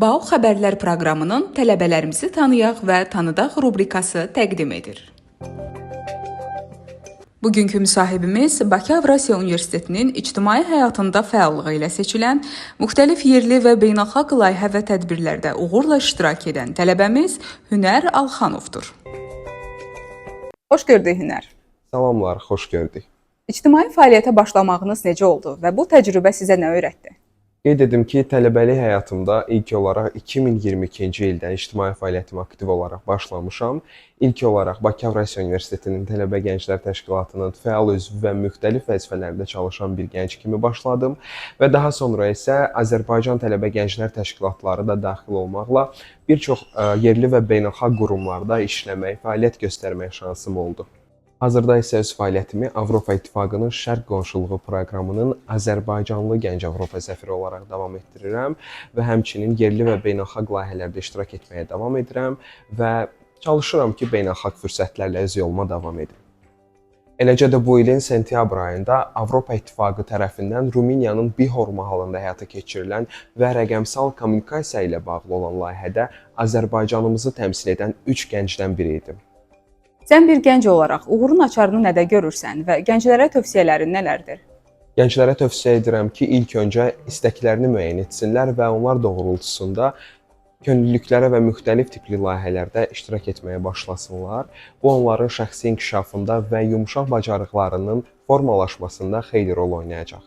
BAO Xəbərlər proqramının tələbələrimizi tanıyaq və tanıdaq rubrikası təqdim edir. Bugünkü müsahibimiz Bakı Avrasiya Universitetinin ictimai həyatında fəallığı ilə seçilən, müxtəlif yerli və beynəlxalq layihə və tədbirlərdə uğurla iştirak edən tələbəmiz Hünər Alxanovdur. Xoş gördük Hünər. Salamlar, xoş gördük. İctimai fəaliyyətə başlamağınız necə oldu və bu təcrübə sizə nə öyrətdi? Qeyd edim ki, tələbəlik həyatımda ilk olaraq 2022-ci ildən ictimai fəaliyyətimə aktiv olaraq başlamışam. İlk olaraq Bakı Avrasiya Universitetinin Tələbə Gənclər Təşkilatının fəal üzvü və müxtəlif vəzifələrdə çalışan bir gənc kimi başladım və daha sonra isə Azərbaycan Tələbə Gənclər Təşkilatları da daxil olmaqla bir çox yerli və beynəlxalq qurumlarda işləmək, fəaliyyət göstərmək şansım oldu. Hazırda isə öz fəaliyyətimi Avropa İttifaqının Şərq Qonşuluğu proqramının Azərbaycanlı Gənc Avropa səfiri olaraq davam etdirirəm və həmçinin yerli və beynəlxalq layihələrdə iştirak etməyə davam edirəm və çalışıram ki, beynəlxalq fürsətlərlə öz yoluma davam edim. Eləcə də bu ilin sentyabr ayında Avropa İttifaqı tərəfindən Rumıniyanın Bihor mahalında həyata keçirilən və rəqəmsal kommunikasiya ilə bağlı olan layihədə Azərbaycanımızı təmsil edən 3 gəncdən biri idim. Sən bir gənc olaraq uğurun açarını nədə görürsən və gənclərə tövsiyələrin nələrdir? Gənclərə tövsiyə edirəm ki, ilk öncə istəklərini müəyyən etsinlər və onlar doğrultusunda könüllülüklərə və müxtəlif tipli layihələrdə iştirak etməyə başlasınlar. Bu, onların şəxsi inkişafında və yumşaq bacarıqlarının formalaşmasında xeyli rol oynayacaq.